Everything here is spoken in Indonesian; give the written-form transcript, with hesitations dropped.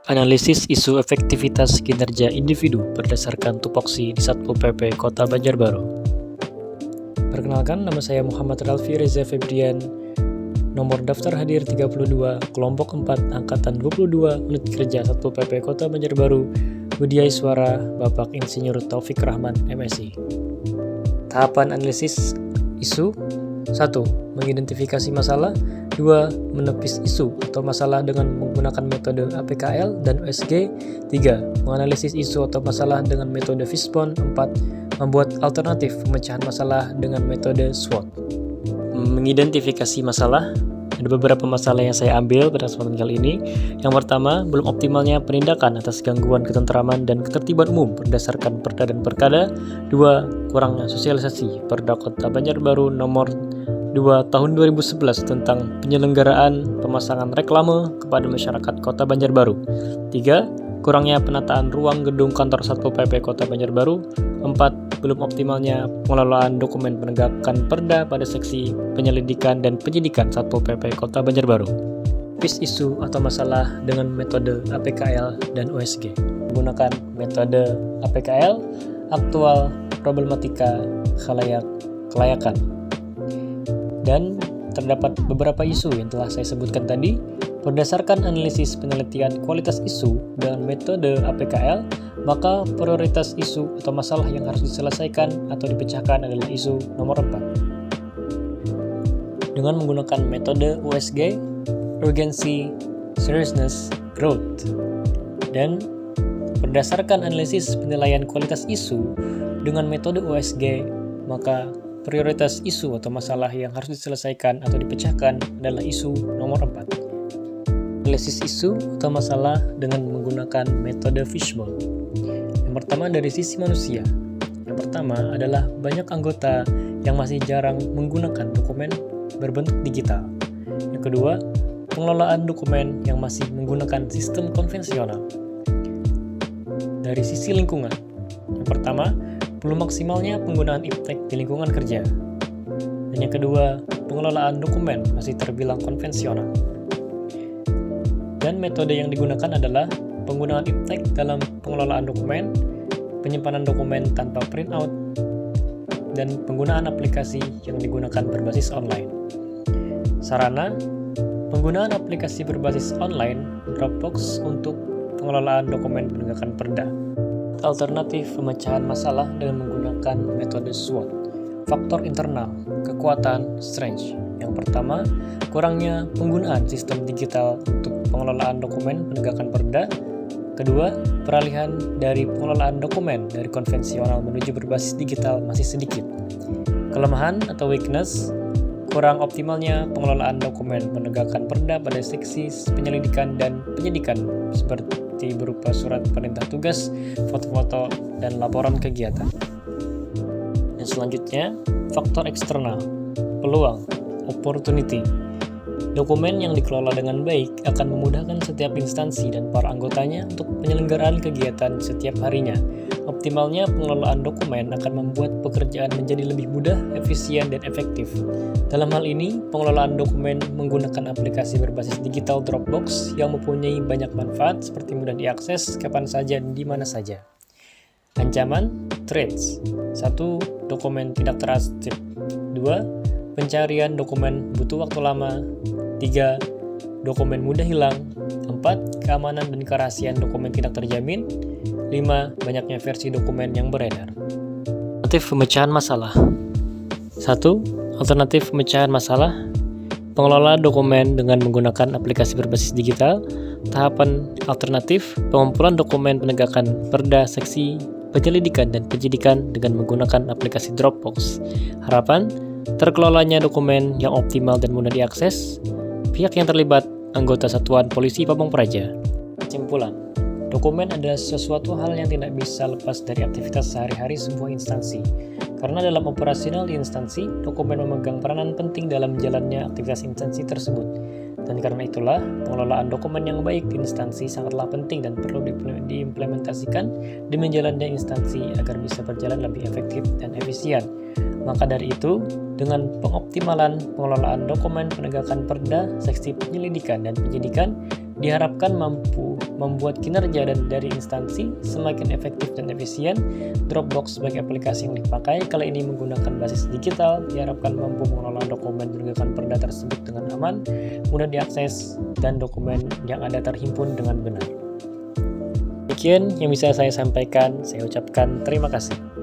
Analisis isu efektivitas kinerja individu berdasarkan tupoksi di Satpol PP Kota Banjarbaru. Perkenalkan, nama saya Muhammad Ralfi Reza Febrian, nomor daftar hadir 32, kelompok 4, angkatan 22, unit kerja Satpol PP Kota Banjarbaru, Budiai Suara, Bapak Insinyur Taufik Rahman, MSI. Tahapan analisis isu: 1. Mengidentifikasi masalah. 2. Menepis isu atau masalah dengan menggunakan metode APKL dan USG. 3. Menganalisis isu atau masalah dengan metode Fishbone. 4. Membuat alternatif pemecahan masalah dengan metode SWOT. Mengidentifikasi masalah. Ada beberapa masalah yang saya ambil pada kesempatan kali ini. Yang pertama, belum optimalnya penindakan atas gangguan ketentraman dan ketertiban umum berdasarkan Perda dan Perkada. 2. Kurangnya sosialisasi Perda Kota Banjarbaru nomor 2 tahun 2011 tentang penyelenggaraan pemasangan reklame kepada masyarakat Kota Banjarbaru. 3. Kurangnya penataan ruang gedung kantor Satpol PP Kota Banjarbaru. 4. Belum optimalnya pengelolaan dokumen penegakan Perda pada seksi penyelidikan dan penyidikan Satpol PP Kota Banjarbaru. Pis isu atau masalah dengan metode APKL dan USG. Menggunakan metode APKL, aktual, problematika, khalayak, kelayakan. Dan terdapat beberapa isu yang telah saya sebutkan tadi. Berdasarkan analisis penelitian kualitas isu dengan metode APKL, maka prioritas isu atau masalah yang harus diselesaikan atau dipecahkan adalah isu nomor 4. Dengan menggunakan metode USG, Urgency, Seriousness, Growth. Dan berdasarkan analisis penilaian kualitas isu dengan metode USG, maka prioritas isu atau masalah yang harus diselesaikan atau dipecahkan adalah isu nomor 4. Analisis isu atau masalah dengan menggunakan metode Fishbone. Yang pertama dari sisi manusia. Yang pertama adalah banyak anggota yang masih jarang menggunakan dokumen berbentuk digital. Yang kedua, pengelolaan dokumen yang masih menggunakan sistem konvensional. Dari sisi lingkungan. Yang pertama, belum maksimalnya penggunaan iptek di lingkungan kerja. Dan yang kedua, pengelolaan dokumen masih terbilang konvensional. Dan metode yang digunakan adalah penggunaan iptek dalam pengelolaan dokumen, penyimpanan dokumen tanpa printout, dan penggunaan aplikasi yang digunakan berbasis online. Sarana, penggunaan aplikasi berbasis online, Dropbox untuk pengelolaan dokumen penegakan Perda. Alternatif pemecahan masalah dengan menggunakan metode SWOT. Faktor internal, kekuatan, strength. Yang pertama, kurangnya penggunaan sistem digital untuk pengelolaan dokumen penegakan Perda. Kedua, peralihan dari pengelolaan dokumen dari konvensional menuju berbasis digital masih sedikit. Kelemahan atau weakness, kurang optimalnya pengelolaan dokumen penegakan Perda pada seksi penyelidikan dan penyidikan seperti berupa surat perintah tugas, foto-foto, dan laporan kegiatan. Dan selanjutnya, faktor eksternal, peluang, opportunity. Dokumen yang dikelola dengan baik akan memudahkan setiap instansi dan para anggotanya untuk penyelenggaraan kegiatan setiap harinya. Optimalnya pengelolaan dokumen akan membuat pekerjaan menjadi lebih mudah, efisien, dan efektif. Dalam hal ini, pengelolaan dokumen menggunakan aplikasi berbasis digital Dropbox yang mempunyai banyak manfaat seperti mudah diakses kapan saja dan di mana saja. Ancaman, threats. 1. Dokumen tidak trusted. 2. Pencarian dokumen butuh waktu lama. 3. Dokumen mudah hilang. 4. Keamanan dan kerahasiaan dokumen tidak terjamin. 5. Banyaknya versi dokumen yang beredar. Alternatif pemecahan masalah. 1. Alternatif pemecahan masalah. Pengelola dokumen dengan menggunakan aplikasi berbasis digital. Tahapan alternatif, pengumpulan dokumen penegakan Perda seksi penyelidikan dan penyidikan dengan menggunakan aplikasi Dropbox. Harapan, terkelolanya dokumen yang optimal dan mudah diakses. Pihak yang terlibat, anggota Satuan Polisi Pamong Praja. Kesimpulan, dokumen adalah sesuatu hal yang tidak bisa lepas dari aktivitas sehari-hari sebuah instansi. Karena dalam operasional di instansi, dokumen memegang peranan penting dalam jalannya aktivitas instansi tersebut. Dan karena itulah, pengelolaan dokumen yang baik di instansi sangatlah penting dan perlu diimplementasikan di menjalannya instansi agar bisa berjalan lebih efektif dan efisien. Maka dari itu, dengan pengoptimalan pengelolaan dokumen penegakan Perda, seksi penyelidikan dan penyidikan, diharapkan mampu membuat kinerja dari instansi semakin efektif dan efisien. Dropbox sebagai aplikasi yang dipakai kali ini menggunakan basis digital, diharapkan mampu mengelola dokumen bergerakkan perda tersebut dengan aman, mudah diakses, dan dokumen yang ada terhimpun dengan benar. Demikian yang bisa saya sampaikan, saya ucapkan terima kasih.